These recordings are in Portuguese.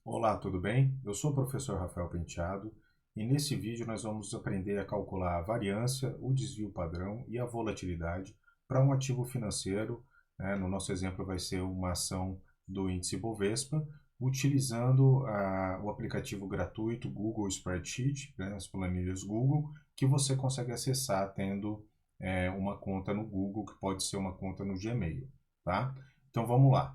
Olá, tudo bem? Eu sou o professor Rafael Penteado e nesse vídeo nós vamos aprender a calcular a variância, o desvio padrão e a volatilidade para um ativo financeiro, né? No nosso exemplo vai ser uma ação do índice Bovespa, utilizando o aplicativo gratuito Google Spreadsheet, né? As planilhas Google, que você consegue acessar tendo uma conta no Google, que pode ser uma conta no Gmail, tá? Então vamos lá.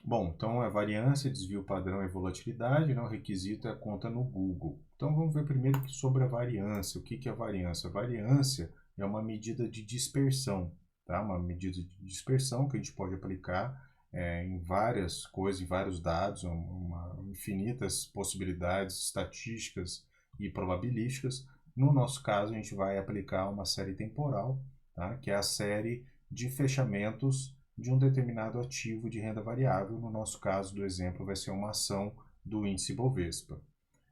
Bom, então é variância, desvio padrão e volatilidade, né? O requisito é a conta no Google. Então vamos ver primeiro sobre a variância. O que é a variância? A variância é uma medida de dispersão, tá? Uma medida de dispersão que a gente pode aplicar em várias coisas, em vários dados, infinitas possibilidades estatísticas e probabilísticas. No nosso caso, a gente vai aplicar uma série temporal, tá? Que é a série de fechamentos de um determinado ativo de renda variável. No nosso caso do exemplo, vai ser uma ação do índice Bovespa.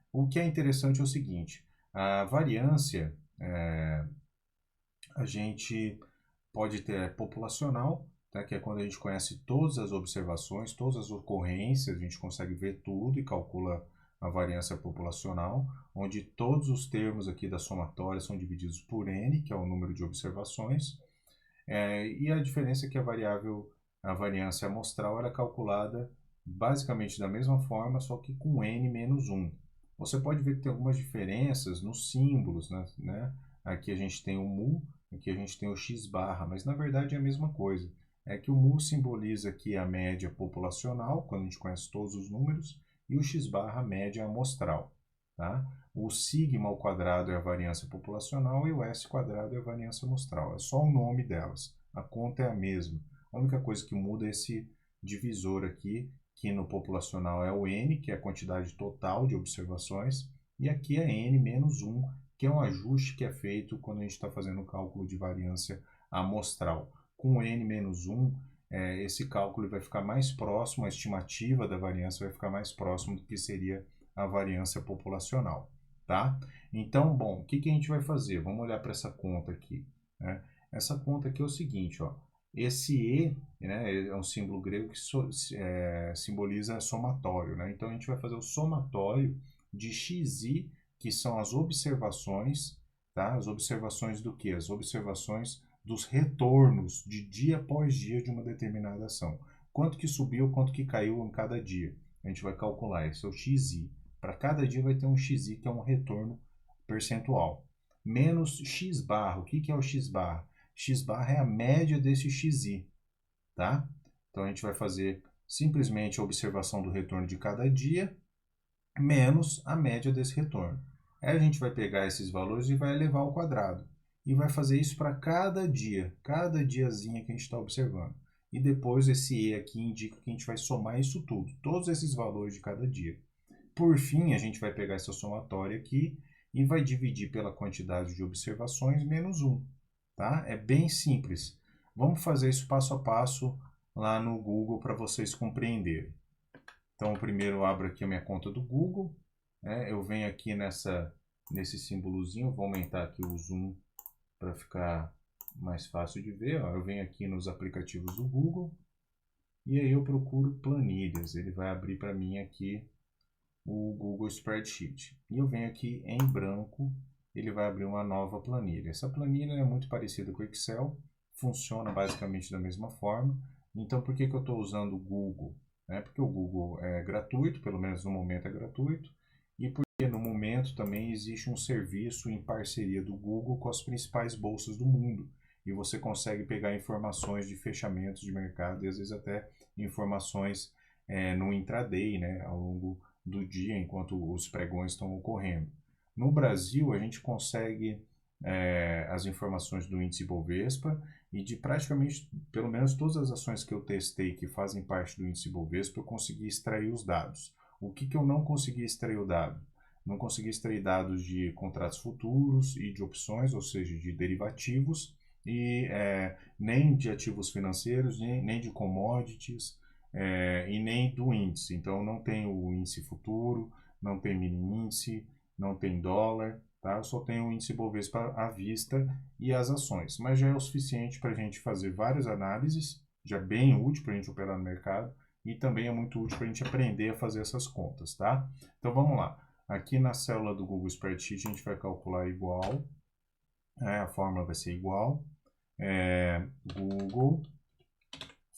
O que é interessante é o seguinte: a variância, a gente pode ter populacional, tá? Que é quando a gente conhece todas as observações, todas as ocorrências, a gente consegue ver tudo e calcula a variância populacional, onde todos os termos aqui da somatória são divididos por n, que é o número de observações. E a diferença é que a variância amostral era calculada basicamente da mesma forma, só que com n menos 1. Você pode ver que tem algumas diferenças nos símbolos, né? Aqui a gente tem o mu, aqui a gente tem o x barra, mas na verdade é a mesma coisa. É que o mu simboliza aqui a média populacional, quando a gente conhece todos os números, e o x barra a média amostral, tá? O sigma ao quadrado é a variância populacional e o s quadrado é a variância amostral. É só o nome delas. A conta é a mesma. A única coisa que muda é esse divisor aqui, que no populacional é o n, que é a quantidade total de observações, e aqui é n menos 1, que é um ajuste que é feito quando a gente está fazendo o cálculo de variância amostral. Com n menos 1, esse cálculo vai ficar mais próximo, a estimativa da variância vai ficar mais próximo do que seria a variância populacional. Tá? Então, bom, o que a gente vai fazer? Vamos olhar para essa conta aqui, né? Essa conta aqui é o seguinte, ó, esse E, né, é um símbolo grego que simboliza somatório, né? Então a gente vai fazer o somatório de xi, que são as observações, tá? As observações do que? As observações dos retornos de dia após dia de uma determinada ação. Quanto que subiu, quanto que caiu em cada dia. A gente vai calcular, esse é o xi. Para cada dia vai ter um xi, que é um retorno percentual. Menos x barra. O que é o x barra? X barra é a média desse xi, tá? Então a gente vai fazer simplesmente a observação do retorno de cada dia menos a média desse retorno. Aí a gente vai pegar esses valores e vai elevar ao quadrado. E vai fazer isso para cada diazinho que a gente está observando. E depois esse E aqui indica que a gente vai somar isso tudo, todos esses valores de cada dia. Por fim, a gente vai pegar essa somatória aqui e vai dividir pela quantidade de observações menos 1. Tá? É bem simples. Vamos fazer isso passo a passo lá no Google para vocês compreenderem. Então, primeiro eu abro aqui a minha conta do Google, né? Eu venho aqui nesse símbolozinho, vou aumentar aqui o zoom para ficar mais fácil de ver. Ó. Eu venho aqui nos aplicativos do Google e aí eu procuro planilhas. Ele vai abrir para mim aqui o Google Spreadsheet. E eu venho aqui em branco, ele vai abrir uma nova planilha. Essa planilha é muito parecida com o Excel, funciona basicamente da mesma forma. Então, por que eu estou usando o Google? Porque o Google é gratuito, pelo menos no momento é gratuito, e porque no momento também existe um serviço em parceria do Google com as principais bolsas do mundo. E você consegue pegar informações de fechamentos de mercado e às vezes até informações no intraday, né, ao longo do dia enquanto os pregões estão ocorrendo. No Brasil, a gente consegue as informações do índice Bovespa e de praticamente, pelo menos todas as ações que eu testei que fazem parte do índice Bovespa, eu consegui extrair os dados. O que eu não consegui extrair o dado? Não consegui extrair dados de contratos futuros e de opções, ou seja, de derivativos, e nem de ativos financeiros, nem de commodities, e nem do índice. Então não tem o índice futuro, não tem mini índice, não tem dólar, tá? Eu só tenho o índice Bovespa à vista e as ações, mas já é o suficiente para a gente fazer várias análises já é bem útil para a gente operar no mercado e também é muito útil para a gente aprender a fazer essas contas, tá? Então vamos lá. Aqui na célula do Google Spreadsheet a gente vai calcular igual, a fórmula vai ser igual, Google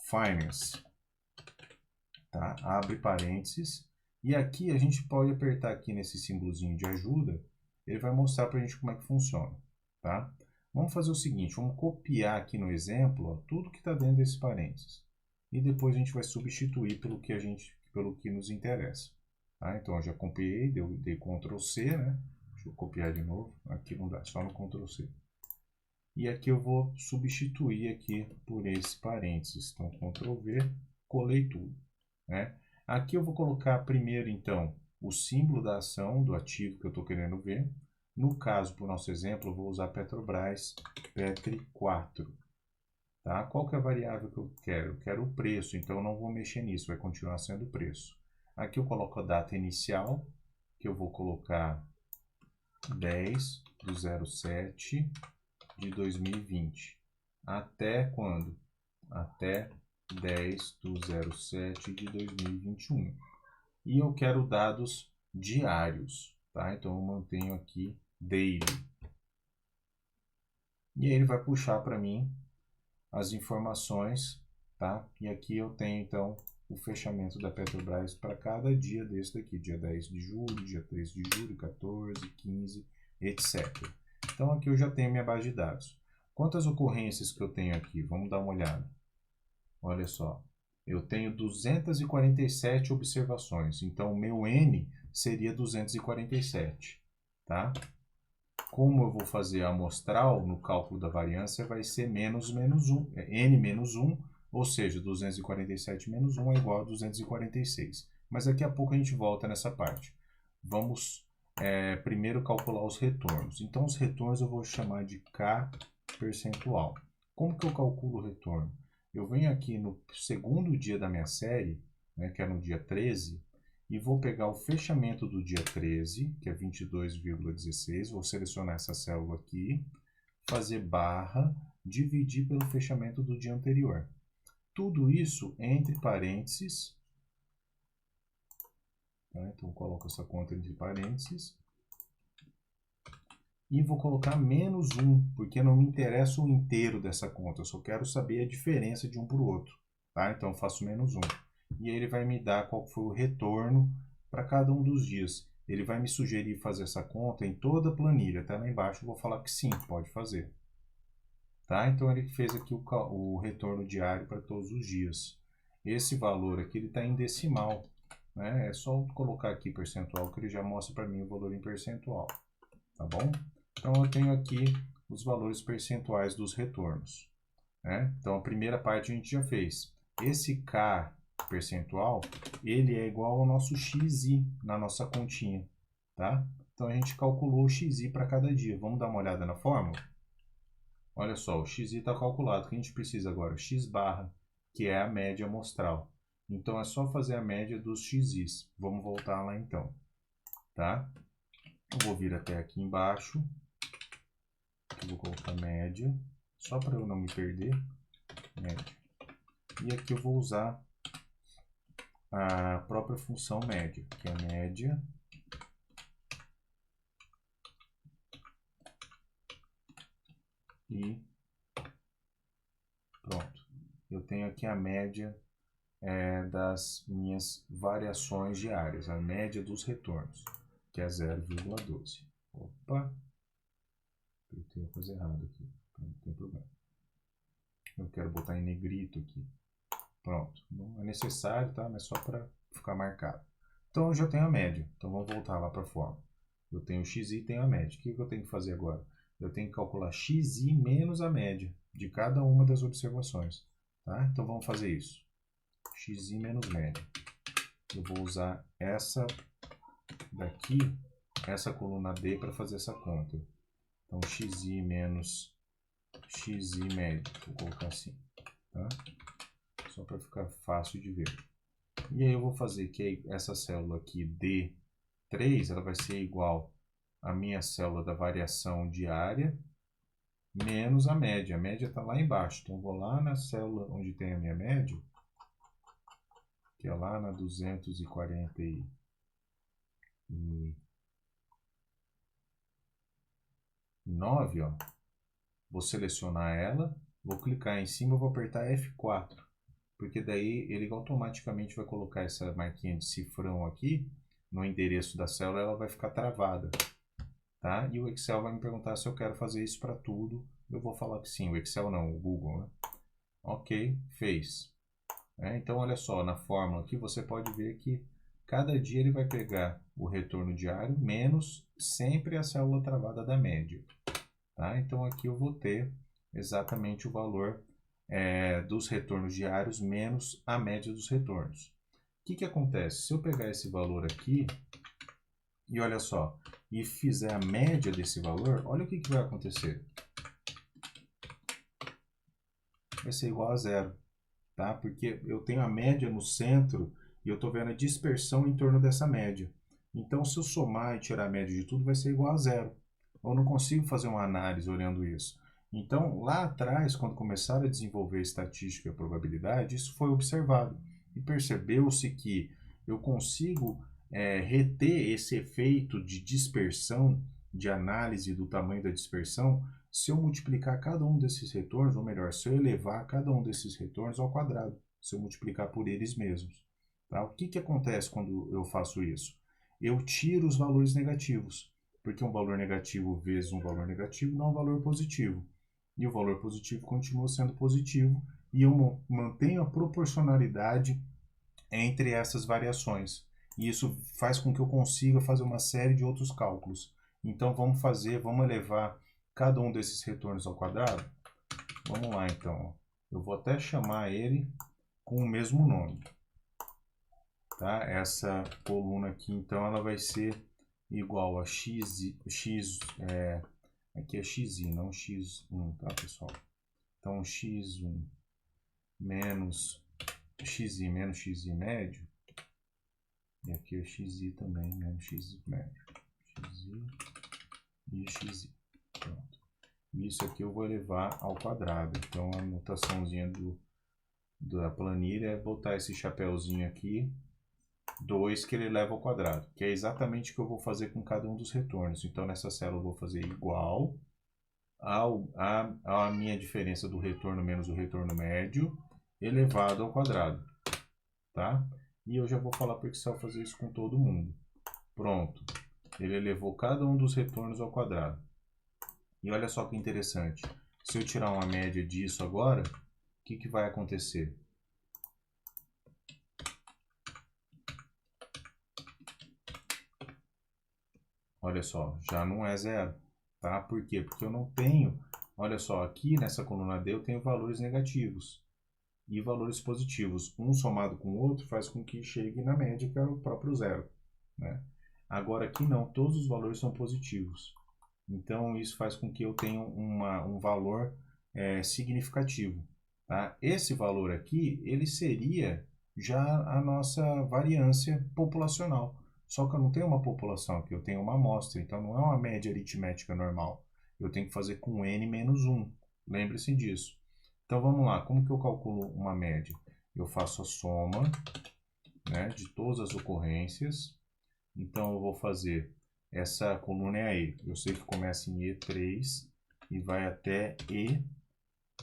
Finance, tá? Abre parênteses, e aqui a gente pode apertar aqui nesse símbolozinho de ajuda, ele vai mostrar para a gente como é que funciona, tá? Vamos fazer o seguinte, vamos copiar aqui no exemplo, ó, tudo que está dentro desses parênteses, e depois a gente vai substituir pelo que nos interessa, tá? Então eu já copiei, dei Ctrl C, né? Deixa eu copiar de novo, aqui não dá, só no Ctrl C. E aqui eu vou substituir aqui por esse parênteses. Então, Ctrl V, colei tudo, né? Aqui eu vou colocar primeiro, então, o símbolo da ação, do ativo que eu estou querendo ver. No caso, para o nosso exemplo, eu vou usar Petrobras, Petri4. Tá? Qual que é a variável que eu quero? Eu quero o preço, então eu não vou mexer nisso, vai continuar sendo o preço. Aqui eu coloco a data inicial, que eu vou colocar 10/07 de 2020. Até quando? Até 10/07 de 2021. E eu quero dados diários, tá? Então eu mantenho aqui daily. E aí ele vai puxar para mim as informações, tá? E aqui eu tenho então o fechamento da Petrobras para cada dia desse daqui, dia 10 de julho, dia 13 de julho, 14, 15, etc. Então aqui eu já tenho minha base de dados. Quantas ocorrências que eu tenho aqui? Vamos dar uma olhada. Olha só, eu tenho 247 observações, então o meu N seria 247, tá? Como eu vou fazer a amostral no cálculo da variância, vai ser menos 1, N menos 1, ou seja, 247 menos 1 é igual a 246. Mas daqui a pouco a gente volta nessa parte. Vamos primeiro calcular os retornos. Então, os retornos eu vou chamar de K percentual. Como que eu calculo o retorno? Eu venho aqui no segundo dia da minha série, né, que é no dia 13, e vou pegar o fechamento do dia 13, que é 22,16, vou selecionar essa célula aqui, fazer barra, dividir pelo fechamento do dia anterior. Tudo isso entre parênteses, tá? Então coloco essa conta entre parênteses, e vou colocar menos 1, porque não me interessa o inteiro dessa conta, eu só quero saber a diferença de um para o outro, tá? Então faço menos 1. E aí ele vai me dar qual foi o retorno para cada um dos dias. Ele vai me sugerir fazer essa conta em toda a planilha. Até lá embaixo eu vou falar que sim, pode fazer. Tá? Então ele fez aqui o retorno diário para todos os dias. Esse valor aqui está em decimal, né? É só colocar aqui percentual que ele já mostra para mim o valor em percentual. Tá bom? Então eu tenho aqui os valores percentuais dos retornos, né? Então a primeira parte a gente já fez. Esse K percentual, ele é igual ao nosso XI na nossa continha, tá? Então a gente calculou o XI para cada dia. Vamos dar uma olhada na fórmula? Olha só, o XI está calculado. O que a gente precisa agora? X barra, que é a média amostral. Então é só fazer a média dos XIs. Vamos voltar lá então, tá? Eu vou vir até aqui embaixo. Aqui vou colocar média, só para eu não me perder. Média. E aqui eu vou usar a própria função média, que é média e pronto. Eu tenho aqui a média das minhas variações diárias, a média dos retornos, que é 0,12. Opa, eu tenho coisa errada aqui, não tem problema. Eu quero botar em negrito aqui. Pronto, não é necessário, tá? Mas só para ficar marcado. Então eu já tenho a média, então vamos voltar lá para a fórmula. Eu tenho o XI e tenho a média. O que eu tenho que fazer agora? Eu tenho que calcular XI menos a média de cada uma das observações. Tá? Então vamos fazer isso. XI menos média. Eu vou usar essa daqui, essa coluna D para fazer essa conta. Então XI menos XI média. Vou colocar assim. Tá? Só para ficar fácil de ver. E aí eu vou fazer que essa célula aqui D3, ela vai ser igual à minha célula da variação diária, menos a média. A média está lá embaixo. Então, eu vou lá na célula onde tem a minha média, que é lá na 249, ó. Vou selecionar ela, vou clicar em cima, vou apertar F4, porque daí ele automaticamente vai colocar essa marquinha de cifrão aqui no endereço da célula, ela vai ficar travada, tá? E o Excel vai me perguntar se eu quero fazer isso para tudo. Eu vou falar que sim. O Excel não, o Google, né? Ok, fez. Então, olha só, na fórmula aqui você pode ver que cada dia ele vai pegar o retorno diário menos sempre a célula travada da média. Tá? Então, aqui eu vou ter exatamente o valor dos retornos diários menos a média dos retornos. O que acontece? Se eu pegar esse valor aqui e olha só, e fizer a média desse valor, olha o que vai acontecer. Vai ser igual a zero. Tá? Porque eu tenho a média no centro e eu estou vendo a dispersão em torno dessa média. Então, se eu somar e tirar a média de tudo, vai ser igual a zero. Eu não consigo fazer uma análise olhando isso. Então, lá atrás, quando começaram a desenvolver estatística e probabilidade, isso foi observado. E percebeu-se que eu consigo reter esse efeito de dispersão, de análise do tamanho da dispersão, se eu multiplicar cada um desses retornos, ou melhor, se eu elevar cada um desses retornos ao quadrado, se eu multiplicar por eles mesmos. Tá? O que acontece quando eu faço isso? Eu tiro os valores negativos, porque um valor negativo vezes um valor negativo dá um valor positivo. E o valor positivo continua sendo positivo, e eu mantenho a proporcionalidade entre essas variações. E isso faz com que eu consiga fazer uma série de outros cálculos. Então vamos elevar cada um desses retornos ao quadrado. Vamos lá então. Eu vou até chamar ele com o mesmo nome. Tá? Essa coluna aqui então ela vai ser igual a aqui é xi, não x1, tá pessoal? Então x1 menos xi menos xi médio. E aqui é xi também, menos xi médio. Xi e xi. Pronto. Isso aqui eu vou elevar ao quadrado. Então a notaçãozinha da planilha é botar esse chapéuzinho aqui, 2 que ele leva ao quadrado, que é exatamente o que eu vou fazer com cada um dos retornos. Então nessa célula eu vou fazer igual a minha diferença do retorno menos o retorno médio elevado ao quadrado. Tá? E eu já vou falar para o Excel fazer isso com todo mundo. Pronto. Ele elevou cada um dos retornos ao quadrado. E olha só que interessante. Se eu tirar uma média disso agora, o que vai acontecer? Olha só, já não é zero. Tá? Por quê? Porque eu não tenho... Olha só, aqui nessa coluna D eu tenho valores negativos e valores positivos. Um somado com o outro faz com que chegue na média, que é o próprio zero. Né? Agora aqui não, todos os valores são positivos. Então isso faz com que eu tenha um valor significativo. Tá? Esse valor aqui, ele seria já a nossa variância populacional. Só que eu não tenho uma população aqui, eu tenho uma amostra, então não é uma média aritmética normal. Eu tenho que fazer com n menos 1. Lembre-se disso. Então vamos lá, como que eu calculo uma média? Eu faço a soma, né, de todas as ocorrências. Então eu vou fazer, essa coluna é a E. Eu sei que começa em E3 e vai até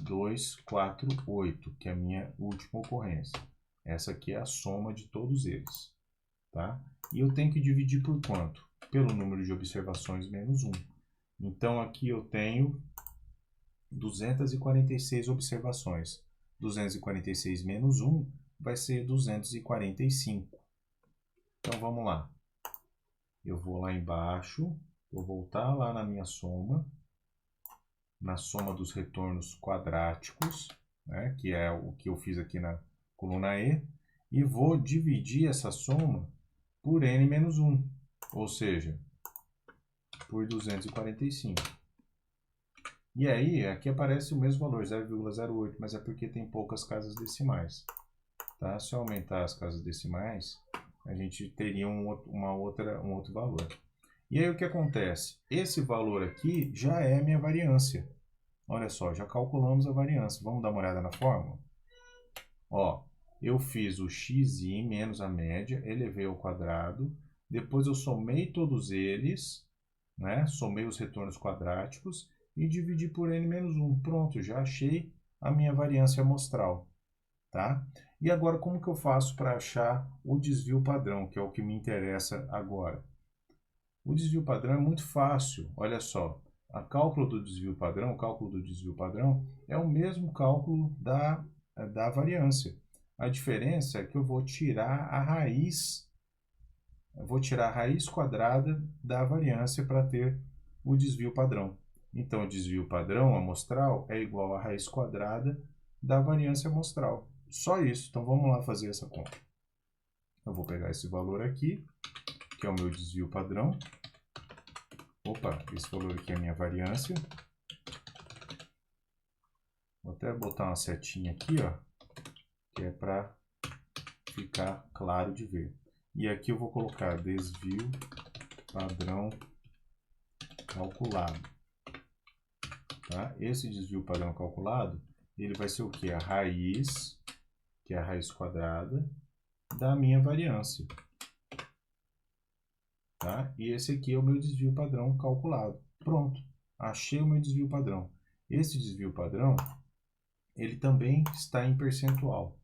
E248, que é a minha última ocorrência. Essa aqui é a soma de todos eles. Tá? E eu tenho que dividir por quanto? Pelo número de observações menos 1. Então aqui eu tenho 246 observações. 246 menos 1 vai ser 245. Então vamos lá. Eu vou lá embaixo, vou voltar lá na minha soma, na soma dos retornos quadráticos, né, que é o que eu fiz aqui na coluna E, e vou dividir essa soma por n menos 1, ou seja, por 245. E aí, aqui aparece o mesmo valor, 0,08, mas é porque tem poucas casas decimais. Tá? Se eu aumentar as casas decimais, a gente teria um outro valor. E aí o que acontece? Esse valor aqui já é a minha variância. Olha só, já calculamos a variância. Vamos dar uma olhada na fórmula? Ó, eu fiz o xi menos a média, elevei ao quadrado, depois eu somei todos eles, né? Somei os retornos quadráticos e dividi por n menos 1. Pronto, já achei a minha variância amostral, tá? E agora como que eu faço para achar o desvio padrão, que é o que me interessa agora? O desvio padrão é muito fácil, olha só. O cálculo do desvio padrão é o mesmo cálculo da variância. A diferença é que eu vou tirar a raiz quadrada da variância para ter o desvio padrão. Então, o desvio padrão amostral é igual à raiz quadrada da variância amostral. Só isso. Então, vamos lá fazer essa conta. Eu vou pegar esse valor aqui, que é o meu desvio padrão. Opa, esse valor aqui é a minha variância. Vou até botar uma setinha aqui, ó, que é para ficar claro de ver. E aqui eu vou colocar desvio padrão calculado. Tá? Esse desvio padrão calculado, ele vai ser o que? A raiz, que é a raiz quadrada, da minha variância. Tá? E esse aqui é o meu desvio padrão calculado. Pronto, achei o meu desvio padrão. Esse desvio padrão, ele também está em percentual.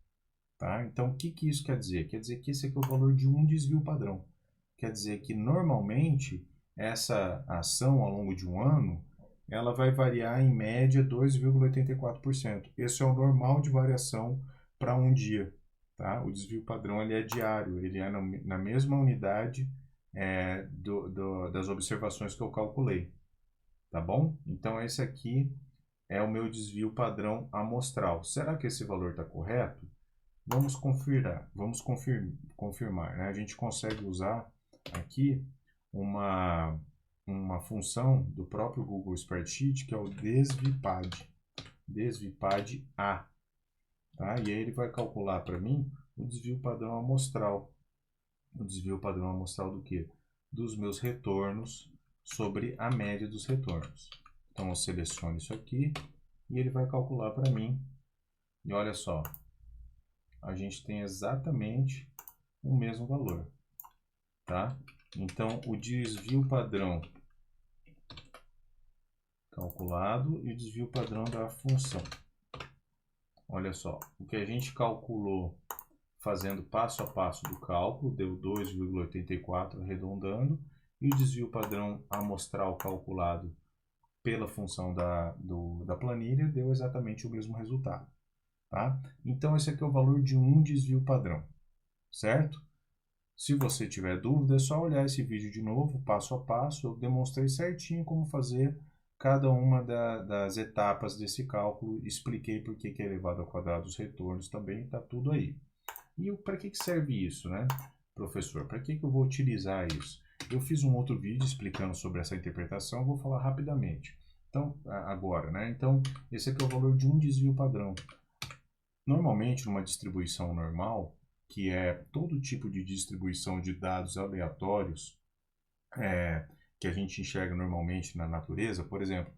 Tá? Então, o que isso quer dizer? Quer dizer que esse aqui é o valor de um desvio padrão. Quer dizer que, normalmente, essa ação ao longo de um ano, ela vai variar em média 2,84%. Esse é o normal de variação para um dia. Tá? O desvio padrão ele é diário, ele é na mesma unidade das observações que eu calculei. Tá bom? Então, esse aqui é o meu desvio padrão amostral. Será que esse valor está correto? Vamos confirmar, né? A gente consegue usar aqui uma função do próprio Google Spreadsheet, que é o desvipad A, tá? E aí ele vai calcular para mim o desvio padrão amostral. O desvio padrão amostral do quê? Dos meus retornos sobre a média dos retornos. Então eu seleciono isso aqui e ele vai calcular para mim. E olha só, a gente tem exatamente o mesmo valor, tá? Então, o desvio padrão calculado e o desvio padrão da função. Olha só, o que a gente calculou fazendo passo a passo do cálculo deu 2,84 arredondando, e o desvio padrão amostral calculado pela função da planilha deu exatamente o mesmo resultado, tá? Então, esse aqui é o valor de um desvio padrão, certo? Se você tiver dúvida, é só olhar esse vídeo de novo, passo a passo. Eu demonstrei certinho como fazer cada uma das etapas desse cálculo. Expliquei por que é elevado ao quadrado os retornos também, está tudo aí. E para que serve isso, né, professor? Para que eu vou utilizar isso? Eu fiz um outro vídeo explicando sobre essa interpretação, vou falar rapidamente. Então, agora, né? Então, esse aqui é o valor de um desvio padrão. Normalmente, numa distribuição normal, que é todo tipo de distribuição de dados aleatórios que a gente enxerga normalmente na natureza, por exemplo,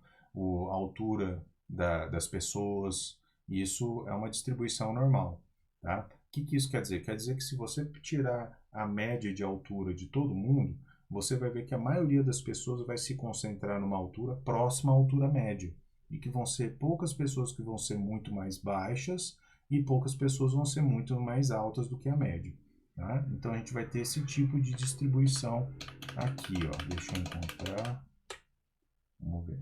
a altura das pessoas, isso é uma distribuição normal. Tá? O que isso quer dizer? Quer dizer que se você tirar a média de altura de todo mundo, você vai ver que a maioria das pessoas vai se concentrar numa altura próxima à altura média. E que vão ser poucas pessoas que vão ser muito mais baixas e poucas pessoas vão ser muito mais altas do que a média. Tá? Então a gente vai ter esse tipo de distribuição aqui, ó. Deixa eu encontrar. Vamos ver.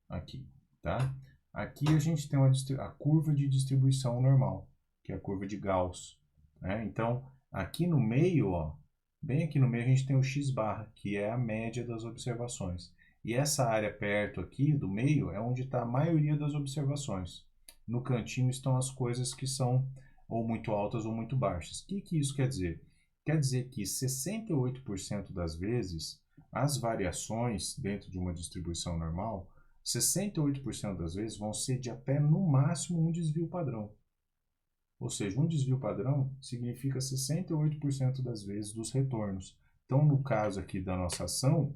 Aqui, tá? Aqui a gente tem a curva de distribuição normal, que é a curva de Gauss, né? Então, aqui no meio, ó, bem aqui no meio a gente tem o x-barra, que é a média das observações. E essa área perto aqui do meio é onde está a maioria das observações. No cantinho estão as coisas que são ou muito altas ou muito baixas. O que isso quer dizer? Quer dizer que 68% das vezes as variações dentro de uma distribuição normal, 68% das vezes vão ser de até no máximo um desvio padrão. Ou seja, um desvio padrão significa 68% das vezes dos retornos. Então, no caso aqui da nossa ação,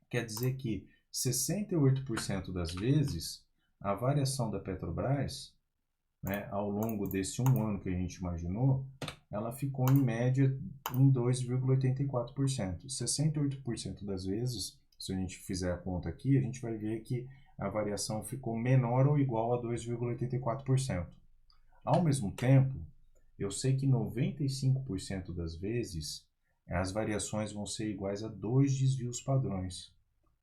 quer dizer que 68% das vezes, a variação da Petrobras, né, ao longo desse um ano que a gente imaginou, ela ficou em média em 2,84%. 68% das vezes, se a gente fizer a conta aqui, a gente vai ver que a variação ficou menor ou igual a 2,84%. Ao mesmo tempo, eu sei que 95% das vezes as variações vão ser iguais a 2 desvios padrões.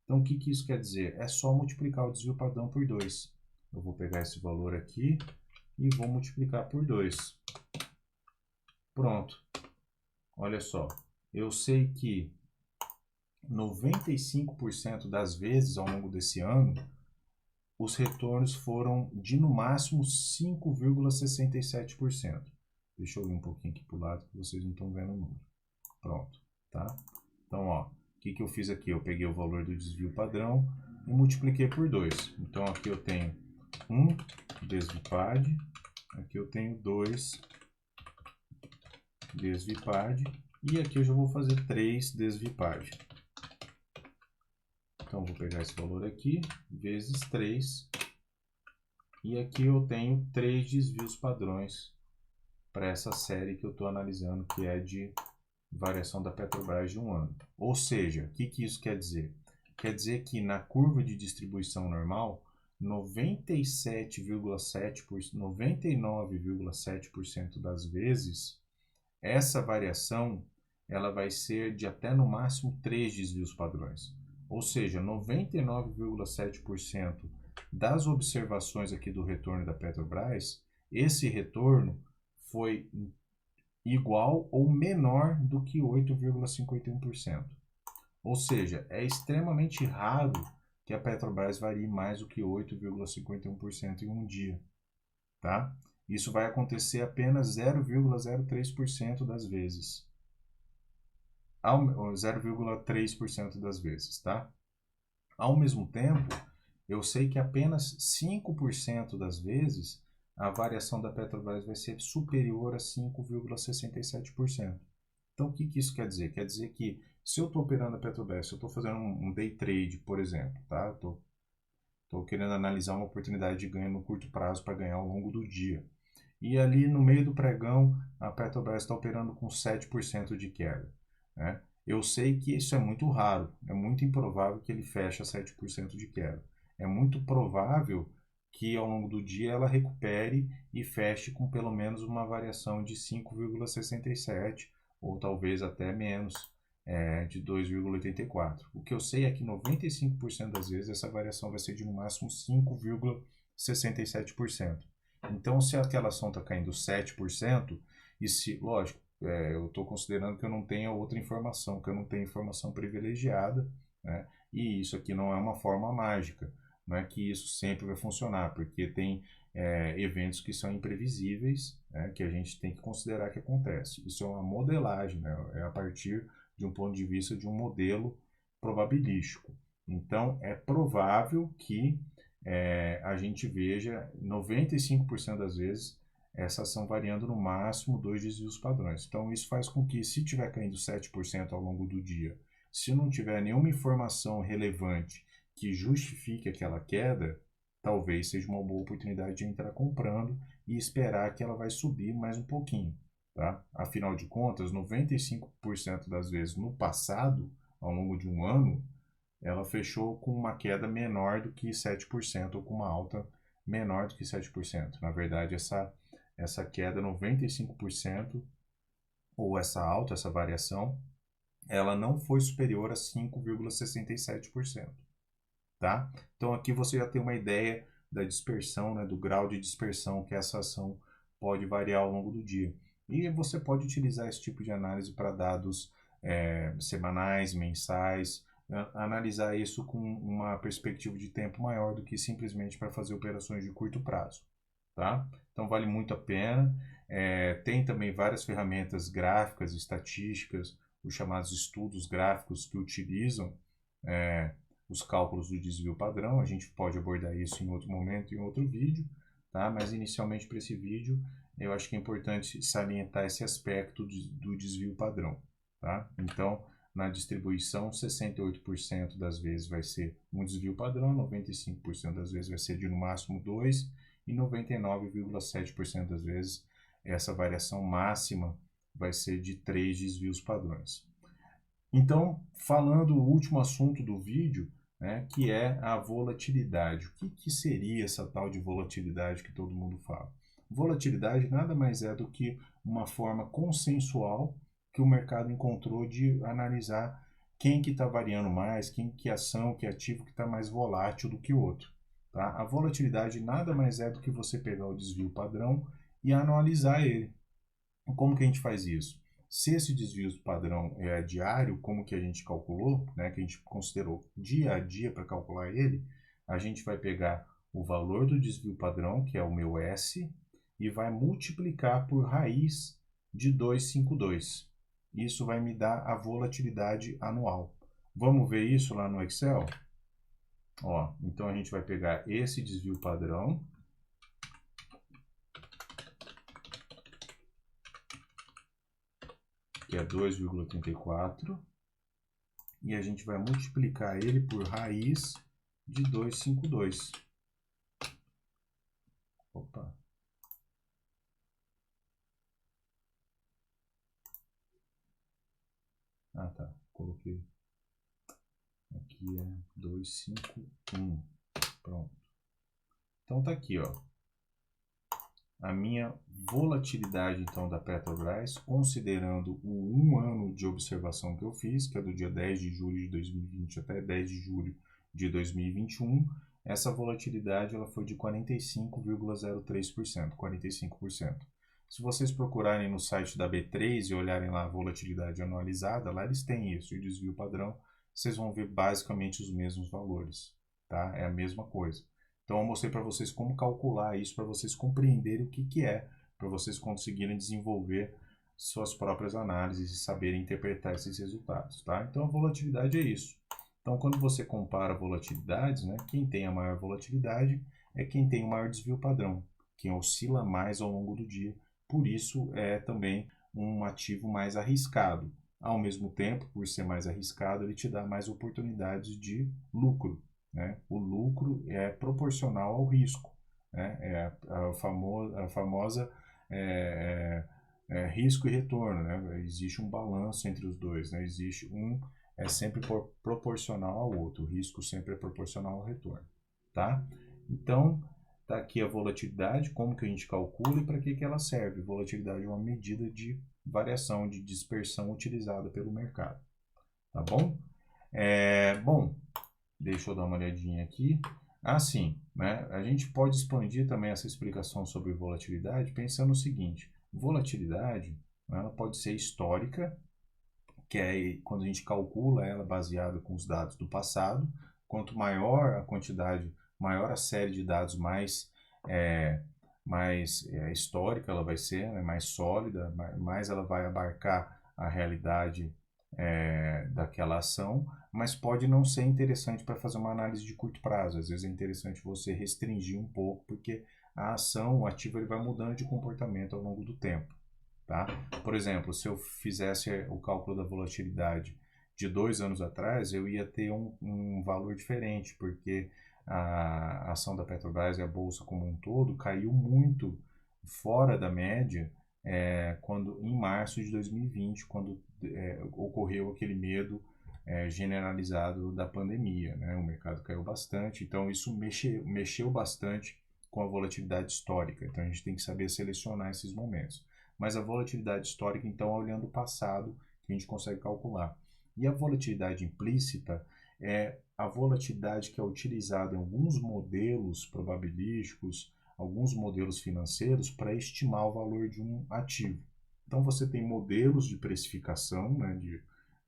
Então, o que isso quer dizer? É só multiplicar o desvio padrão por 2. Eu vou pegar esse valor aqui e vou multiplicar por 2. Pronto. Olha só. Eu sei que 95% das vezes ao longo desse ano, os retornos foram de no máximo 5,67%. Deixa eu vir um pouquinho aqui para o lado que vocês não estão vendo o número. Pronto, tá? Então, ó, o que eu fiz aqui? Eu peguei o valor do desvio padrão e multipliquei por 2. Então, aqui eu tenho 1 desvipad, aqui eu tenho 2 desvipad e aqui eu já vou fazer 3 desvipad. Então, vou pegar esse valor aqui, vezes 3, e aqui eu tenho 3 desvios padrões para essa série que eu estou analisando, que é de variação da Petrobras de um ano. Ou seja, o que isso quer dizer? Quer dizer que na curva de distribuição normal, 99,7% das vezes, essa variação ela vai ser de até no máximo 3 desvios padrões. Ou seja, 99,7% das observações aqui do retorno da Petrobras, esse retorno foi igual ou menor do que 8,51%. Ou seja, é extremamente raro que a Petrobras varie mais do que 8,51% em um dia, tá? Isso vai acontecer apenas 0,03% das vezes. 0,3% das vezes, tá? Ao mesmo tempo, eu sei que apenas 5% das vezes a variação da Petrobras vai ser superior a 5,67%. Então, o que isso quer dizer? Quer dizer que se eu estou operando a Petrobras, se eu estou fazendo um day trade, por exemplo, tá? Estou querendo analisar uma oportunidade de ganho no curto prazo para ganhar ao longo do dia. E ali no meio do pregão, a Petrobras está operando com 7% de queda, né? Eu sei que isso é muito raro, é muito improvável que ele feche a 7% de queda. É muito provável que ao longo do dia ela recupere e feche com pelo menos uma variação de 5,67 ou talvez até menos, de 2,84. O que eu sei é que 95% das vezes essa variação vai ser de no máximo 5,67%. Então, se aquela ação está caindo 7%, e se, lógico, eu estou considerando que eu não tenha outra informação, que eu não tenho informação privilegiada, né? E isso aqui não é uma forma mágica, não é que isso sempre vai funcionar, porque tem eventos que são imprevisíveis, né, que a gente tem que considerar que acontece. Isso é uma modelagem, né? É a partir de um ponto de vista de um modelo probabilístico. Então, é provável que a gente veja 95% das vezes essa ação variando no máximo 2 desvios padrões. Então, isso faz com que, se estiver caindo 7% ao longo do dia, se não tiver nenhuma informação relevante que justifique aquela queda, talvez seja uma boa oportunidade de entrar comprando e esperar que ela vai subir mais um pouquinho. Tá? Afinal de contas, 95% das vezes no passado, ao longo de um ano, ela fechou com uma queda menor do que 7% ou com uma alta menor do que 7%. Na verdade, essa queda, 95%, ou essa alta, essa variação, ela não foi superior a 5,67%. Tá? Então aqui você já tem uma ideia da dispersão, né, do grau de dispersão que essa ação pode variar ao longo do dia. E você pode utilizar esse tipo de análise para dados semanais, mensais, analisar isso com uma perspectiva de tempo maior do que simplesmente para fazer operações de curto prazo. Tá? Então vale muito a pena. Tem também várias ferramentas gráficas, estatísticas, os chamados estudos gráficos que utilizam os cálculos do desvio padrão. A gente pode abordar isso em outro momento, em outro vídeo, tá? Mas inicialmente para esse vídeo, eu acho que é importante salientar esse aspecto do desvio padrão, tá? Então, na distribuição, 68% das vezes vai ser um desvio padrão, 95% das vezes vai ser de no máximo 2 e 99,7% das vezes essa variação máxima vai ser de 3 desvios padrões. Então, falando o último assunto do vídeo, né, que é a volatilidade. O que seria essa tal de volatilidade que todo mundo fala? Volatilidade nada mais é do que uma forma consensual que o mercado encontrou de analisar quem que está variando mais, quem que ação, que ativo que está mais volátil do que o outro. Tá? A volatilidade nada mais é do que você pegar o desvio padrão e analisar ele. Como que a gente faz isso? Se esse desvio padrão é diário, como que a gente calculou, né, que a gente considerou dia a dia para calcular ele, a gente vai pegar o valor do desvio padrão, que é o meu S, e vai multiplicar por raiz de 252. Isso vai me dar a volatilidade anual. Vamos ver isso lá no Excel? Ó, então a gente vai pegar esse desvio padrão, que é 2,84, e a gente vai multiplicar ele por raiz de 252. Opa. Ah, tá. Coloquei. Aqui é 251. Pronto. Então tá aqui, ó. A minha volatilidade, então, da Petrobras, considerando o 1 ano de observação que eu fiz, que é do dia 10 de julho de 2020 até 10 de julho de 2021, essa volatilidade ela foi de 45,03%, 45%. Se vocês procurarem no site da B3 e olharem lá a volatilidade anualizada, lá eles têm isso, e o desvio padrão, vocês vão ver basicamente os mesmos valores, tá? É a mesma coisa. Então eu mostrei para vocês como calcular isso, para vocês compreenderem o que é, para vocês conseguirem desenvolver suas próprias análises e saberem interpretar esses resultados, tá? Então a volatilidade é isso. Então quando você compara volatilidades, né, quem tem a maior volatilidade é quem tem o maior desvio padrão, quem oscila mais ao longo do dia, por isso é também um ativo mais arriscado. Ao mesmo tempo, por ser mais arriscado, ele te dá mais oportunidades de lucro. Né? O lucro é proporcional ao risco. Né? É a famosa risco e retorno. Né? Existe um balanço entre os dois. Né? Existe é sempre proporcional ao outro. O risco sempre é proporcional ao retorno. Tá? Então, tá aqui a volatilidade, como que a gente calcula e para que ela serve. Volatilidade é uma medida de variação, de dispersão utilizada pelo mercado. Tá bom? Bom, deixa eu dar uma olhadinha aqui. Assim, né? A gente pode expandir também essa explicação sobre volatilidade pensando no seguinte: volatilidade, né, ela pode ser histórica, que é quando a gente calcula ela baseada com os dados do passado. Quanto maior a quantidade, maior a série de dados, mais histórica ela vai ser, né, mais sólida, mais ela vai abarcar a realidade daquela ação, mas pode não ser interessante para fazer uma análise de curto prazo. Às vezes é interessante você restringir um pouco, porque a ação, o ativo, ele vai mudando de comportamento ao longo do tempo. Tá? Por exemplo, se eu fizesse o cálculo da volatilidade de 2 anos atrás, eu ia ter um valor diferente, porque a ação da Petrobras e a bolsa como um todo caiu muito fora da média quando em março de 2020, quando ocorreu aquele medo generalizado da pandemia. Né? O mercado caiu bastante, então isso mexeu bastante com a volatilidade histórica. Então a gente tem que saber selecionar esses momentos. Mas a volatilidade histórica, então, é olhando o passado, que a gente consegue calcular. E a volatilidade implícita é a volatilidade que é utilizada em alguns modelos probabilísticos, alguns modelos financeiros, para estimar o valor de um ativo. Então, você tem modelos de precificação, né,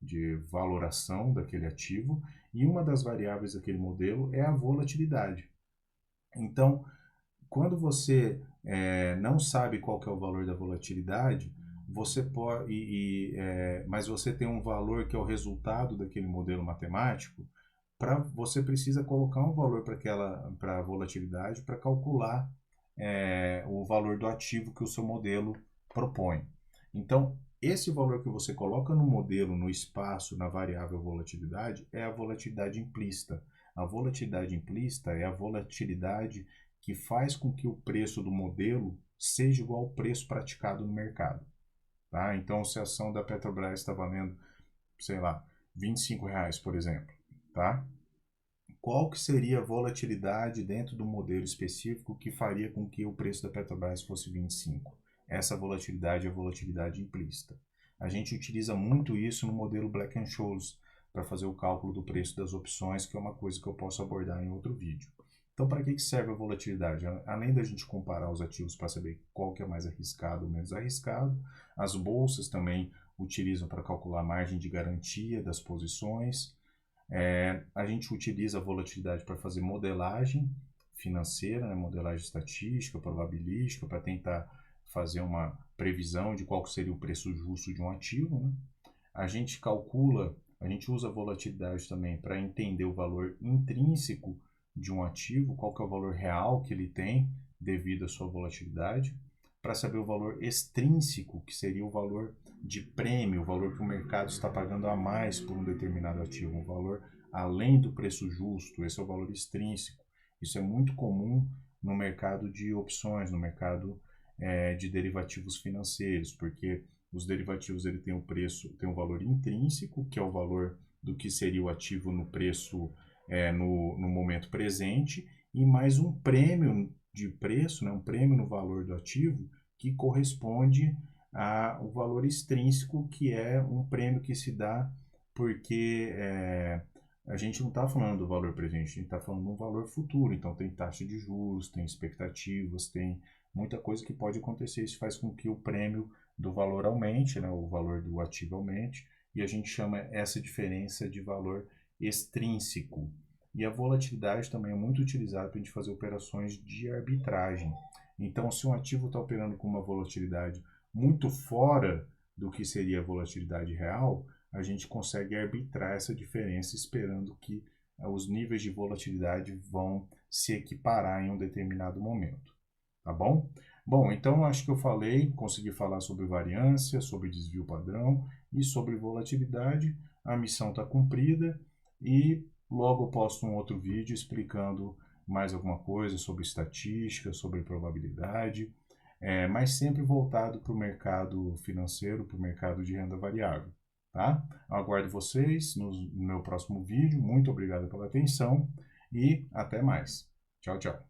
de valoração daquele ativo, e uma das variáveis daquele modelo é a volatilidade. Então, quando você não sabe qual que é o valor da volatilidade, você pode, mas você tem um valor que é o resultado daquele modelo matemático, você precisa colocar um valor para a volatilidade para calcular o valor do ativo que o seu modelo propõe. Então, Esse valor que você coloca no modelo, no espaço, na variável volatilidade, é a volatilidade implícita. A volatilidade implícita é a volatilidade que faz com que o preço do modelo seja igual ao preço praticado no mercado. Tá? Então, se a ação da Petrobras está valendo, sei lá, R$ 25, por exemplo, tá? Qual que seria a volatilidade dentro do modelo específico que faria com que o preço da Petrobras fosse 25? Essa volatilidade é a volatilidade implícita. A gente utiliza muito isso no modelo Black-Scholes para fazer o cálculo do preço das opções, que é uma coisa que eu posso abordar em outro vídeo. Então, para que serve a volatilidade? Além da gente comparar os ativos para saber qual que é mais arriscado ou menos arriscado, as bolsas também utilizam para calcular a margem de garantia das posições. A gente utiliza a volatilidade para fazer modelagem financeira, né, modelagem estatística, probabilística, para tentar fazer uma previsão de qual seria o preço justo de um ativo. Né? A gente calcula, a gente usa a volatilidade também para entender o valor intrínseco de um ativo, qual que é o valor real que ele tem devido à sua volatilidade, para saber o valor extrínseco, que seria o valor de prêmio, o valor que o mercado está pagando a mais por um determinado ativo, um valor além do preço justo, esse é o valor extrínseco. Isso é muito comum no mercado de opções, no mercado de derivativos financeiros, porque os derivativos ele tem o preço, tem um valor intrínseco, que é o valor do que seria o ativo no preço no momento presente, e mais um prêmio de preço, né, um prêmio no valor do ativo, que corresponde ao valor extrínseco, que é um prêmio que se dá porque a gente não está falando do valor presente, a gente está falando de um valor futuro. Então tem taxa de juros, tem expectativas, tem muita coisa que pode acontecer. Isso faz com que o prêmio do valor aumente, né, o valor do ativo aumente, e a gente chama essa diferença de valor extrínseco. E a volatilidade também é muito utilizada para a gente fazer operações de arbitragem. Então, se um ativo está operando com uma volatilidade muito fora do que seria a volatilidade real, a gente consegue arbitrar essa diferença esperando que os níveis de volatilidade vão se equiparar em um determinado momento. Tá bom? Bom, então acho que eu consegui falar sobre variância, sobre desvio padrão e sobre volatilidade. A missão está cumprida e logo eu posto um outro vídeo explicando mais alguma coisa sobre estatística, sobre probabilidade, mas sempre voltado para o mercado financeiro, para o mercado de renda variável. Tá? Aguardo vocês no meu próximo vídeo. Muito obrigado pela atenção e até mais. Tchau, tchau.